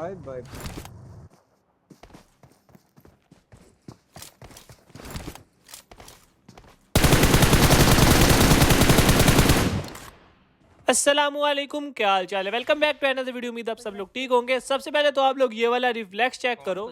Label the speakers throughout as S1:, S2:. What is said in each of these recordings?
S1: Bye bye.
S2: अस्सलामुअलैकुम, क्या हाल चाल है। Welcome back to another video. उम्मीद आप सब लोग ठीक होंगे। सबसे पहले तो आप लोग ये वाला रिफ्लेक्स चेक करो।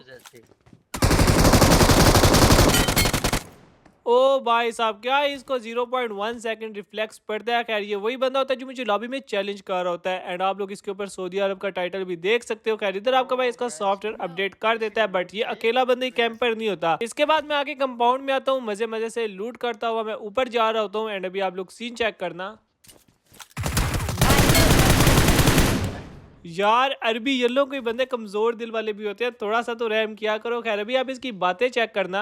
S2: ओ भाई साहब, क्या है इसको 0.1 सेकंड रिफ्लेक्स पड़ता है। खैर ये वही बंदा होता है जो मुझे लॉबी में चैलेंज कर रहा होता है। एंड आप लोग इसके ऊपर सऊदी अरब का टाइटल भी देख सकते हो। खैर इधर आपका भाई इसका सॉफ्टवेयर अपडेट कर देता है, बट ये अकेला बंदा ही कैंपर नहीं होता। इसके बाद मैं आगे कंपाउंड में आता हूँ, मजे मजे से लूट करता हुआ मैं ऊपर जा रहा होता हूँ। एंड अभी आप लोग सीन चेक करना। यार अरबी येलो कोई बंदे कमजोर दिल वाले भी होते हैं, थोड़ा सा तो रहम किया करो। खैर अभी आप इसकी बातें चेक करना।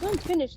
S3: don't finish.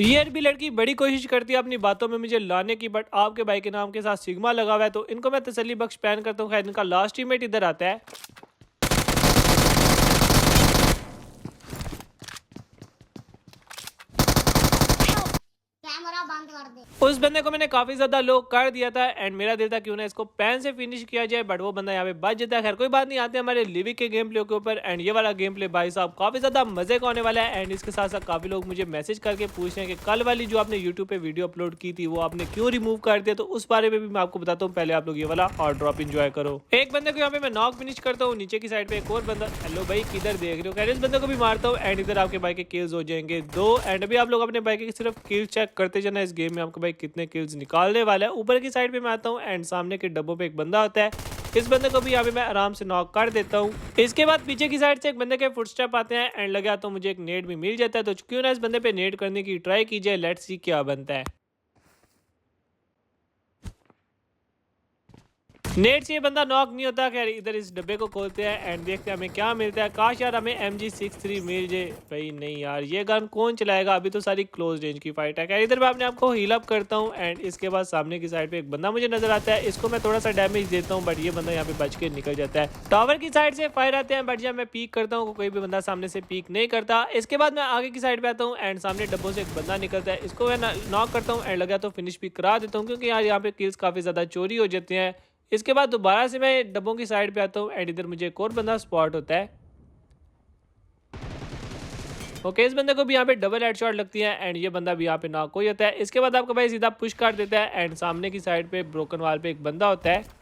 S2: ये अरबी लड़की बड़ी कोशिश करती है अपनी बातों में मुझे लाने की, बट आपके भाई के नाम के साथ सिग्मा लगा हुआ है, तो इनको मैं तसल्ली बख्श पैन करता हूँ। खैर इनका लास्ट टीममेट इधर आता है।
S4: कैमरा बंद कर दे।
S2: उस बंदे को मैंने काफी ज्यादा लो कर दिया था एंड मेरा दिल था क्यों ना इसको पैन से फिनिश किया जाए, बट वो बंदा यहाँ पे बच जाता है। खैर कोई बात नहीं, आते हैं हमारे लिविक के गेम प्ले के ऊपर। एंड ये वाला गेम प्ले भाई साहब काफी ज्यादा मजे का होने वाला है। एंड इसके साथ साथ काफी लोग मुझे मैसेज करके पूछ रहे हैं कि कल वाली जो आपने यूट्यूब पे वीडियो अपलोड की थी वो आपने क्यों रिमूव कर दिया, तो उस बारे में भी मैं आपको बताता हूँ। पहले आप लोग ये वाला हॉट ड्रॉप इंजॉय करो। एक बंदे को यहाँ पे मैं नॉक फिनिश करता हूँ, नीचे की साइड पे एक और बंदा। हेलो भाई किधर देख रहे हो। खैर इस बंदे को भी मारता हूँ एंड इधर आपके भाई के किल्स हो जाएंगे 2। एंड अभी आप लोग अपने भाई के सिर्फ किल चेक करते जाना। इस गेम में आपका भाई कितने किल्स निकालने वाला है। ऊपर की साइड पे मैं आता हूँ एंड सामने के डब्बों पे एक बंदा होता है। इस बंदे को भी यहाँ पे मैं आराम से नॉक कर देता हूँ। इसके बाद पीछे की साइड से एक बंदे के फुटस्टेप आते हैं एंड लगा तो मुझे एक नेट भी मिल जाता है। तो क्यों ना इस बंदे पे नेट करने की ट्राई की जाए। लेट्स सी क्या बनता है। नेट से ये बंदा नॉक नहीं होता। खैर इधर इस डब्बे को खोलते हैं एंड देखते हैं हमें क्या मिलता है। काश यार हमें MG63 मिल जाए। भाई नहीं यार, ये गन कौन चलाएगा, अभी तो सारी क्लोज रेंज की फाइट है। खैर इधर मैं अपने आपको हील अप करता हूँ एंड इसके बाद सामने की साइड पे एक बंदा मुझे नजर आता है। इसको मैं थोड़ा सा डैमेज देता हूँ, बट ये बंदा यहाँ पे बच के निकल जाता है। टावर की साइड से फायर आते हैं, बट जब मैं पीक करता हूँ कोई भी बंदा सामने से पीक नहीं करता। इसके बाद मैं आगे की साइड पे आता हूँ एंड सामने डब्बों से एक बंदा निकलता है। इसको मैं नॉक करता हूँ एंड लगा तो फिनिश भी करा देता हूँ, क्योंकि यार यहाँ पे किल्स काफी ज्यादा चोरी हो जाते हैं। इसके बाद दोबारा से मैं डब्बों की साइड पे आता हूँ एंड इधर मुझे एक और बंदा स्पॉट होता है। ओके इस बंदे को भी यहाँ पे डबल हेडशॉट लगती है एंड ये बंदा भी यहाँ पे नॉक हो जाता है। इसके बाद आपका भाई सीधा पुश कर देता है एंड सामने की साइड पे ब्रोकन वाल पे एक बंदा होता है।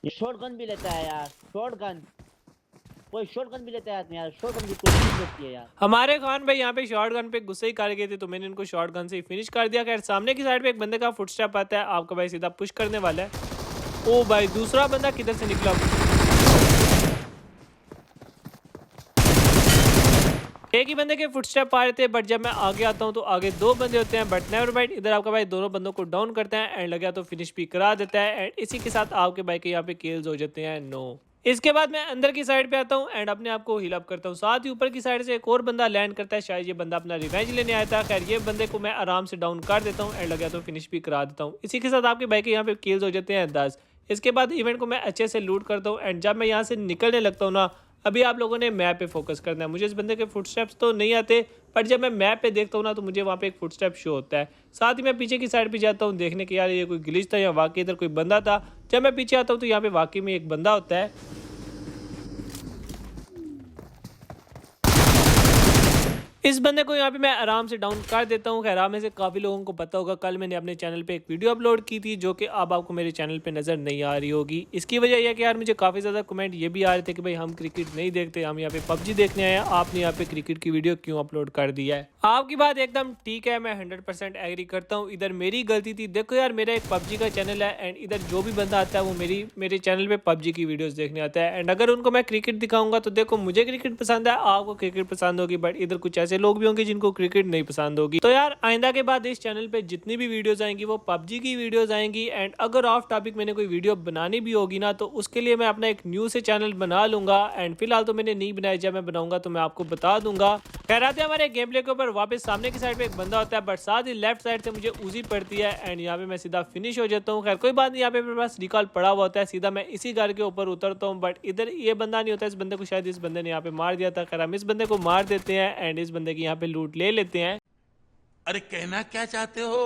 S5: ये शॉर्ट गन भी लेता है यार। शॉर्ट गन कोई शॉर्ट गन भी लेता है आदमी यार। शॉर्ट गन की कोशिश होती है यार।
S2: हमारे खान भाई यहाँ पे शॉर्ट गन पे गुस्से ही कर गए थे, तो मैंने इनको शॉर्ट गन से ही फिनिश कर दिया। खैर सामने की साइड पे एक बंदे का फुटस्टेप आता है, आपका भाई सीधा पुश करने वाला है। ओ भाई दूसरा बंदा किधर से निकला। एक ही बंदे के फुटस्टेप आ रहे थे, बट जब मैं आगे आता हूँ तो आगे दो बंदे होते हैं। बट नेवर माइंड, इधर आपका भाई दोनों बंदों को डाउन करता है एंड लगा तो फिनिश भी करा देता है। एंड इसी के साथ आपके भाई के यहाँ पे किल्स हो जाते हैं 9। इसके बाद मैं अंदर की साइड पे आता हूँ एंड अपने आप को हील अप करता हूँ। साथ ही ऊपर की साइड से एक और बंदा लैंड करता है, शायद ये बंदा अपना रिवेंज लेने आया था। खैर ये बंदे को मैं आराम से डाउन कर देता हूँ एंड लगा तो फिनिश भी करा देता हूँ। इसी के साथ आपके भाई के यहाँ पे किल्स हो जाते हैं 10। इसके बाद इवेंट को मैं अच्छे से लूट करता हूँ एंड जब मैं यहाँ से निकलने लगता हूँ ना, अभी आप लोगों ने मैप पे फोकस करना है। मुझे इस बंदे के फुटस्टेप्स तो नहीं आते, पर जब मैं मैप पे देखता हूँ ना तो मुझे वहाँ पे एक फुटस्टेप शो होता है। साथ ही मैं पीछे की साइड पे जाता हूँ देखने के यार ये कोई ग्लिच था या वाकई इधर कोई बंदा था। जब मैं पीछे आता हूँ तो यहाँ पे वाकई में एक बंदा होता है। इस बंदे को यहाँ पे मैं आराम से डाउन कर देता हूँ। खैर में से काफ़ी लोगों को पता होगा कल मैंने अपने चैनल पे एक वीडियो अपलोड की थी जो कि अब आपको मेरे चैनल पे नज़र नहीं आ रही होगी। इसकी वजह यह कि यार मुझे काफ़ी ज़्यादा कमेंट ये भी आ रहे थे कि भाई हम क्रिकेट नहीं देखते, हम यहाँ पे पबजी देखने आए हैं, आपने यहाँ पे क्रिकेट की वीडियो क्यों अपलोड कर दिया है। आपकी बात एकदम ठीक है, मैं 100% एग्री करता हूँ। इधर मेरी गलती थी। देखो यार मेरा एक पबजी का चैनल है एंड इधर जो भी बंदा आता है वो मेरे चैनल पे पबजी की वीडियोस देखने आता है। एंड अगर उनको मैं क्रिकेट दिखाऊंगा तो देखो मुझे क्रिकेट पसंद है, आपको क्रिकेट पसंद होगी, बट इधर कुछ ऐसे ऐसे लोग भी होंगे जिनको क्रिकेट नहीं पसंद होगी। तो यार आइंदा के बाद इस चैनल पे जितनी भी वीडियोस आएंगी वो पबजी की वीडियोस आएंगी। एंड अगर ऑफ टॉपिक मैंने कोई वीडियो बनानी भी होगी ना तो उसके लिए मैं अपना एक न्यू से चैनल बना लूंगा। एंड फिलहाल तो मैंने नहीं बनाया, जब मैं बनाऊंगा तो मैं आपको बता दूंगा। खैर आते हैं हमारे गेम प्ले के ऊपर। वापस सामने की साइड पे एक बंदा होता है, बट साथ ही लेफ्ट साइड से मुझे उजी पड़ती है एंड यहाँ पे मैं सीधा फिनिश हो जाता हूँ। खैर कोई बात नहीं, यहाँ पे मेरे पास रिकॉल पड़ा हुआ होता है, सीधा मैं इसी घर के ऊपर उतरता हूँ। बट इधर ये बंदा नहीं होता, इस बंदे को शायद इस बंदे ने यहाँ पे मार दिया था। खैर हम इस बंदे को मार देते हैं एंड इस बंदे की यहाँ पे लूट ले लेते हैं।
S1: अरे कहना क्या चाहते हो?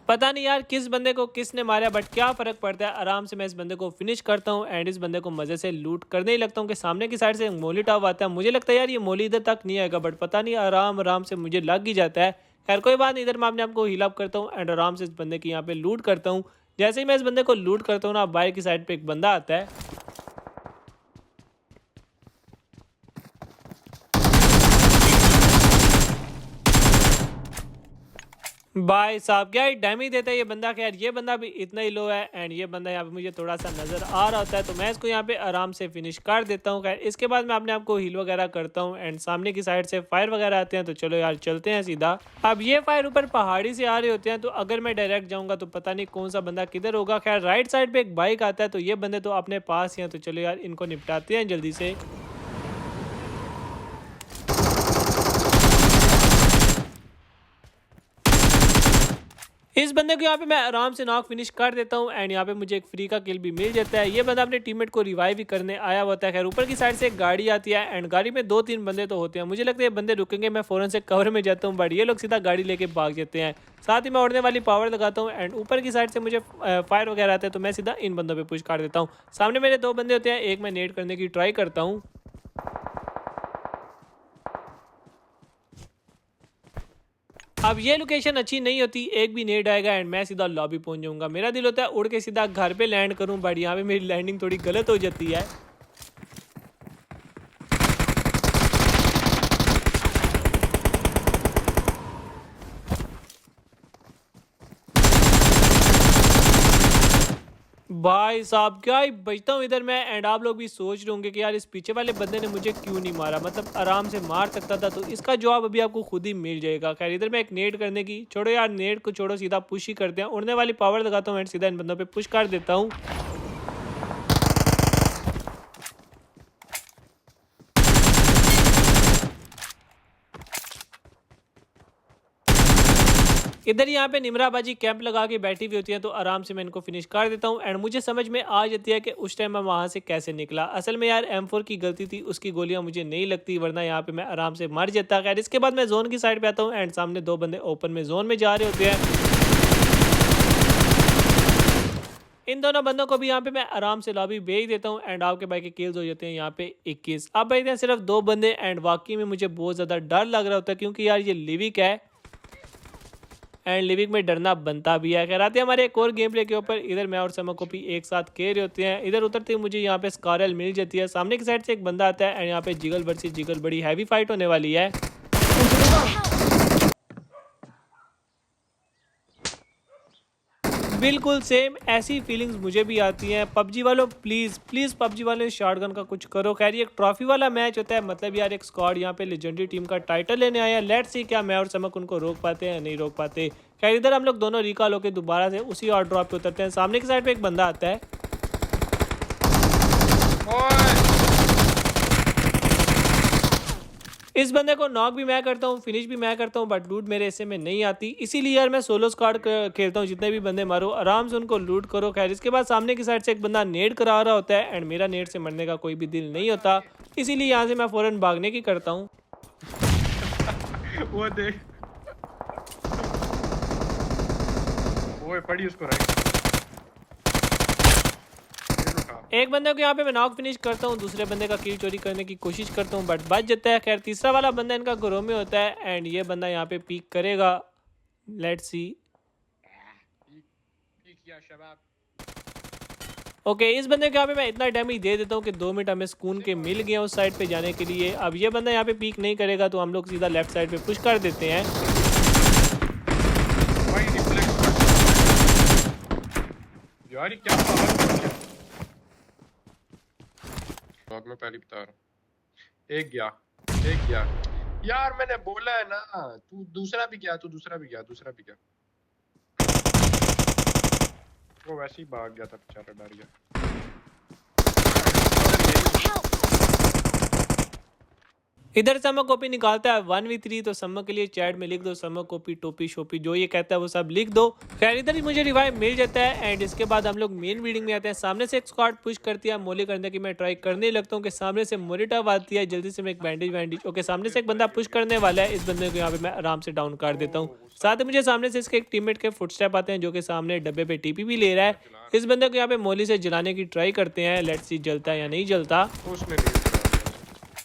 S2: पता नहीं यार किस बंदे को किसने मारा, बट क्या फर्क पड़ता है, आराम से मैं इस बंदे को फिनिश करता हूँ एंड इस बंदे को मजे से लूट करने ही लगता हूँ। कि सामने की साइड से मोली टाव आता है, मुझे लगता है यार ये मोली इधर तक नहीं आएगा, बट पता नहीं आराम आराम से मुझे लग ही जाता है। खैर कोई बात नहीं, इधर मैं अपने आपको हील अप करता हूँ एंड आराम से इस बंदे की यहाँ पे लूट करता हूँ। जैसे ही मैं इस बंदे को लूट करता हूँ ना, बाहर की साइड पे एक बंदा आता है। भाई साहब क्या ही डैमेज देता है ये बंदा। खैर ये बंदा भी इतना ही लो है एंड ये बंदा यहाँ पे मुझे थोड़ा सा नजर आ रहा होता है, तो मैं इसको यहाँ पे आराम से फिनिश कर देता हूँ। खैर इसके बाद मैं अपने आप को हील वगैरह करता हूँ एंड सामने की साइड से फायर वगैरह आते हैं, तो चलो यार चलते हैं सीधा। अब ये फायर ऊपर पहाड़ी से आ रहे होते हैं, तो अगर मैं डायरेक्ट जाऊंगा तो पता नहीं कौन सा बंदा किधर होगा। खैर राइट साइड पे एक बाइक आता है, तो ये बंदे तो अपने पास ही हैं, तो चलो यार इनको निपटाते हैं जल्दी से। इस बंदे को यहाँ पे मैं आराम से नॉक फिनिश कर देता हूँ एंड यहाँ पे मुझे एक फ्री का किल भी मिल जाता है। ये बंदा अपने टीममेट को रिवाइव भी करने आया होता है। खैर ऊपर की साइड से एक गाड़ी आती है एंड गाड़ी में 2-3 बंदे तो होते हैं, मुझे लगता है ये बंदे रुकेंगे, मैं फौरन से कवर में जाता हूँ, बट ये लोग सीधा गाड़ी लेके भाग जाते हैं। साथ ही मैं उड़ने वाली पावर लगाता हूँ एंड ऊपर की साइड से मुझे फायर वगैरह आता है, तो मैं सीधा इन बंदों पर पुश कर देता हूँ। सामने मेरे 2 बंदे होते हैं, एक मैं नेट करने की ट्राई करता हूँ। अब ये लोकेशन अच्छी नहीं होती, एक भी नेट आएगा एंड मैं सीधा लॉबी पहुंच जाऊंगा। मेरा दिल होता है उड़ के सीधा घर पे लैंड करूं, बट यहाँ पे मेरी लैंडिंग थोड़ी गलत हो जाती है। भाई साहब क्या ही बचता हूँ इधर मैं। एंड आप लोग भी सोच रहे होंगे कि यार इस पीछे वाले बंदे ने मुझे क्यों नहीं मारा, मतलब आराम से मार सकता था। तो इसका जवाब अभी आपको खुद ही मिल जाएगा। खैर इधर मैं एक नेट करने की, छोड़ो यार नेट को छोड़ो, सीधा पुश ही करते हैं। उड़ने वाली पावर लगाता हूँ एंड सीधा इन बंदों पे पुश कर देता हूँ। इधर यहाँ पे निमराबाजी कैंप लगा के बैठी हुई होती है, तो आराम से मैं इनको फिनिश कर देता हूँ एंड मुझे समझ में आ जाती है कि उस टाइम मैं वहाँ से कैसे निकला। असल में यार M4 की गलती थी, उसकी गोलियां मुझे नहीं लगती, वरना यहाँ पे मैं आराम से मर जाता। खैर इसके बाद मैं जोन की साइड पे आता हूँ एंड सामने 2 बंदे ओपन में जोन में जा रहे होते हैं। इन दोनों बंदों को भी यहाँ पे मैं आराम से लॉबी भेज देता हूँ एंड आपके भाई के किल्स हो जाते हैं यहाँ पे 21। अब भाई हैं सिर्फ 2 बंदे एंड वाकई में मुझे बहुत ज़्यादा डर लग रहा होता है, क्योंकि यार ये लिविक है एंड लिविक में डरना बनता भी है। खैर आते हैं हमारे एक और गेम प्ले के ऊपर। इधर मैं और समकोपी एक साथ खेल रहे होते हैं। इधर उतरते ही मुझे यहाँ पे स्कारल मिल जाती है। सामने की साइड से एक बंदा आता है एंड यहाँ पे जिगल वर्सेस जिगल बड़ी हैवी फाइट होने वाली है। बिल्कुल सेम ऐसी फीलिंग्स मुझे भी आती हैं। पबजी वालों प्लीज़ प्लीज़ पबजी वाले शॉटगन का कुछ करो। खैर ये एक ट्रॉफी वाला मैच होता है, मतलब यार एक स्क्वाड यहाँ पे लेजेंडरी टीम का टाइटल लेने आया। लेट्स सी क्या मैं और समक उनको रोक पाते हैं या नहीं रोक पाते। खैर इधर हम लोग दोनों रिकॉल होकर दोबारा से उसी और ड्रॉप पे उतरते हैं। सामने की साइड पे एक बंदा आता है। इस बंदे को नॉक भी मैं करता हूँ, फिनिश भी मैं करता हूँ, बट लूट मेरे हिस्से में नहीं आती। इसीलिए यार मैं सोलो स्क्वाड खेलता हूँ। जितने भी बंदे मारो आराम से उनको लूट करो। खैर इसके बाद सामने की साइड से एक बंदा नेट करा रहा होता है एंड मेरा नेट से मरने का कोई भी दिल नहीं होता, इसीलिए यहाँ से मैं फौरन भागने की करता हूँ।
S4: वो देख, वो पड़ी उसको राइट।
S2: एक बंदे को यहाँ पे मैं नॉक फिनिश करता हूँ, दूसरे बंदे का किल चोरी करने की कोशिश करता हूँ, बट बच जाता है। खैर तीसरा वाला बंदा इनका ग्रो में होता है एंड ये बंदा यहाँ पे पीक करेगा। Let's see. ओके इस बंदे को यहाँ पे मैं इतना डैमेज दे देता हूँ कि 2 मिनट हमें सुकून के मिल गए उस साइड पे जाने के लिए। अब ये बंदा यहाँ पे पीक नहीं करेगा, तो हम लोग सीधा लेफ्ट साइड पे पुश कर देते हैं।
S4: यार क्या पावर मैं पहले बता रहा हूँ। एक गया यार मैंने बोला है ना, तू दूसरा भी क्या, दूसरा भी क्या। वो वैसे ही भाग गया था बेचारा, डर गया।
S2: इधर समक कॉपी निकालता है 1v3, तो समक के लिए चैट में लिख दो समक कॉपी टोपी शोपी जो ये कहता है वो सब लिख दो। खैर इधर ही मुझे रिवाइव मिल जाता है एंड इसके बाद हम लोग मेन बिल्डिंग में आते हैं। सामने से एक स्क्वाड पुश करती है, मोली करने की मैं ट्राई करने लगता हूँ कि सामने से मोनिटर आती है, जल्दी से मैं एक बैंडेज। ओके, सामने से एक बंदा पुश करने वाला है, इस बंदे को यहाँ पे मैं आराम से डाउन कर देता हूँ। साथ ही मुझे सामने से इसके एक टीममेट के फुटस्टेप आते हैं जो कि सामने डब्बे पे टीपी भी ले रहा है। इस बंदे को यहाँ पे मोली से जलाने की ट्राई करते हैं, लेट्स सी जलता है या नहीं जलता।
S4: उसने नहीं चला।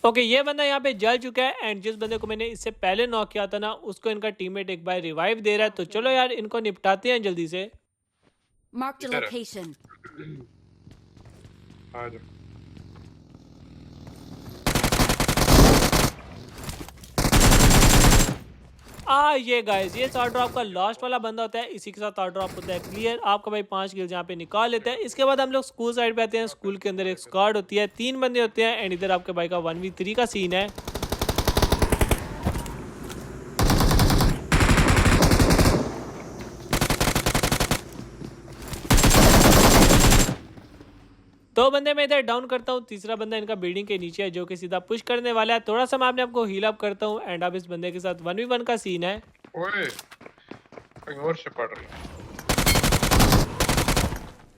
S2: ओके ये बंदा यहाँ पे जल चुका है एंड जिस बंदे को मैंने इससे पहले नॉक किया था ना, उसको इनका टीममेट एक बार रिवाइव दे रहा है। तो चलो यार इनको निपटाते हैं जल्दी से।
S6: Marked a location.
S4: आ जाओ।
S2: ये गाइस, ये शॉट ड्रॉप का लास्ट वाला बंदा होता है, इसी के साथ शॉट ड्रॉप होता है क्लियर। आपका भाई 5 किल्स यहाँ पे निकाल लेते हैं। इसके बाद हम लोग स्कूल साइड पे आते हैं। स्कूल के अंदर एक स्क्वाड होती है, 3 बंदे होते हैं एंड इधर आपके भाई का 1v3 का सीन है। दो बंदे मैं इधर डाउन करता हूँ, तीसरा बंदा इनका बिल्डिंग के नीचे है जो कि सीधा पुश करने वाला है। थोड़ा सा मैं अपने आपको हील अप करता हूँ एंड अब इस बंदे के साथ 1v1 का सीन है।
S4: ओए कहीं और से पड़ रही है।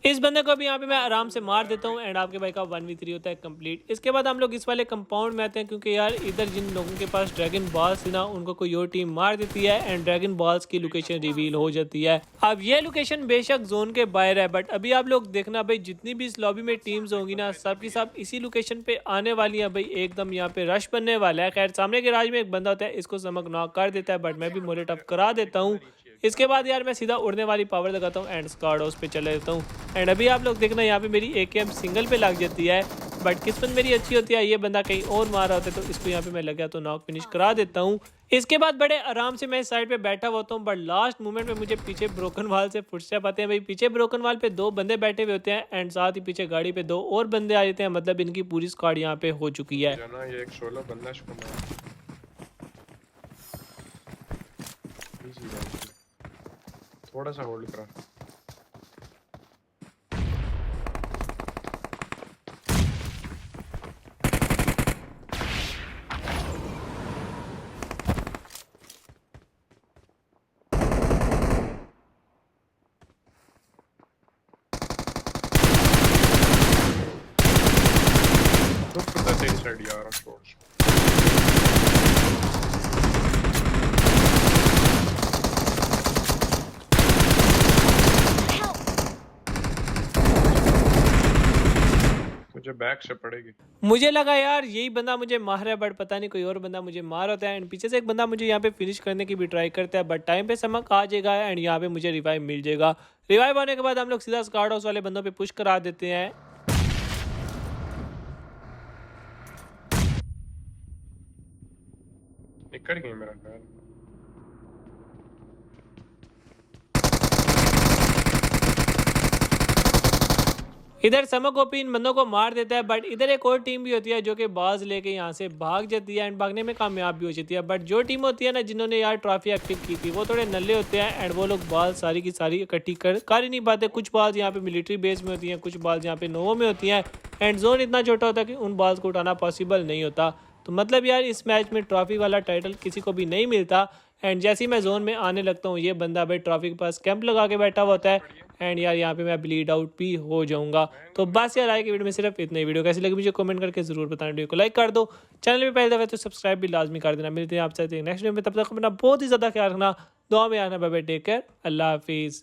S2: इस बंदे को भी यहाँ पे मैं आराम से मार देता हूँ एंड आपके भाई का 1v3 होता है कंप्लीट। इसके बाद हम लोग इस वाले कंपाउंड में आते हैं क्योंकि यार इधर जिन लोगों के पास ड्रैगन बॉल्स थी ना, उनको कोई और टीम मार देती है एंड ड्रैगन बॉल्स की लोकेशन रिवील हो जाती है। अब ये लोकेशन बेशक जोन के बाहर है, बट अभी आप लोग देखना भाई जितनी भी इस लॉबी में टीम्स होंगी ना, सब की सब इसी लोकेशन पे आने वाली है भाई। एकदम यहाँ पे रश बनने वाला है। खैर सामने के राज में एक बंदा होता है, इसको समक नॉक कर देता है बट मैं भी मोलेट अप करा देता हूँ। इसके बाद यार मैं सीधा उड़ने वाली पावर लगाता हूँ एंड स्क्वाड हाउस पे चले जाता हूँ। एंड अभी आप लोग देखना यहाँ पे मेरी AKM सिंगल पे लग जाती है, बट किस्मत मेरी अच्छी होती है, ये बंदा कहीं और मार रहा होता है तो इसको यहाँ पे मैं लगा तो नॉक फिनिश करा देता हूँ। इसके बाद बड़े आराम से मैं इस साइड पे बैठा होता हूँ, बट लास्ट मोमेंट में मुझे पीछे ब्रोकन वाल से फुटस्टेप आते हैं। भाई पीछे ब्रोकन वाल पे 2 बंदे बैठे हुए होते हैं एंड साथ ही पीछे गाड़ी पे 2 और बंदे आ जाते हैं, मतलब इनकी पूरी स्क्वाड यहाँ पे हो चुकी है।
S4: जाना ये एक 16 बंदा इसको मार। इजी है, थोड़ा सा होल्ड करा। रुक पता तेरी साइड यार शॉट्स। मुझे बैक से पड़ेगी।
S2: मुझे लगा यार यही बंदा मुझे मार रहा है, बट पता नहीं कोई और बंदा मुझे मार होता है एंड पीछे से एक बंदा मुझे यहाँ पे फिनिश करने की भी ट्राई करता है, बट टाइम पे समक आ जाएगा एंड यहाँ पे मुझे रिवाइव मिल जाएगा। रिवाइव आने के बाद हम लोग सीधा स्क्वाड हाउस वाले बंदों पे पुश करा देते हैं।
S4: निकल गई मेरा ख्याल।
S2: इधर समक ओपी इन बंदों को मार देता है, बट इधर एक और टीम भी होती है जो कि बाज लेके यहाँ से भाग जाती है एंड भागने में कामयाब भी हो जाती है। बट जो टीम होती है ना जिन्होंने यार ट्रॉफी एक्टिव की थी, वो थोड़े नल्ले होते हैं एंड वो लोग बाल सारी की सारी इकट्ठी कर ही नहीं पाते। कुछ बाल्स यहाँ पे मिलिट्री बेस में होती हैं, कुछ बाल्स यहाँ पे नोवो में होती हैं एंड जोन इतना छोटा होता है कि उन बाल्स को उठाना पॉसिबल नहीं होता। तो मतलब यार इस मैच में ट्रॉफी वाला टाइटल किसी को भी नहीं मिलता। एंड जैसे ही मैं जोन में आने लगता हूँ, ये बंदा भाई ट्रॉफी के पास कैंप लगा के बैठा हुआ होता है एंड यार यहाँ पे मैं ब्लीड आउट भी हो जाऊंगा। तो बस यार आए कि वीडियो में सिर्फ इतना ही। वीडियो कैसी लगी मुझे कमेंट करके जरूर बताना। वीडियो को लाइक कर दो, चैनल पे पहले दफा तो सब्सक्राइब भी लाजमी कर देना। मिलते हैं आपसे नेक्स्ट वीडियो में, तब तक अपना बहुत ही ज़्यादा ख्याल रखना, दुआ में आना। बाय बाय, टेक केयर, अल्लाह हाफिज़।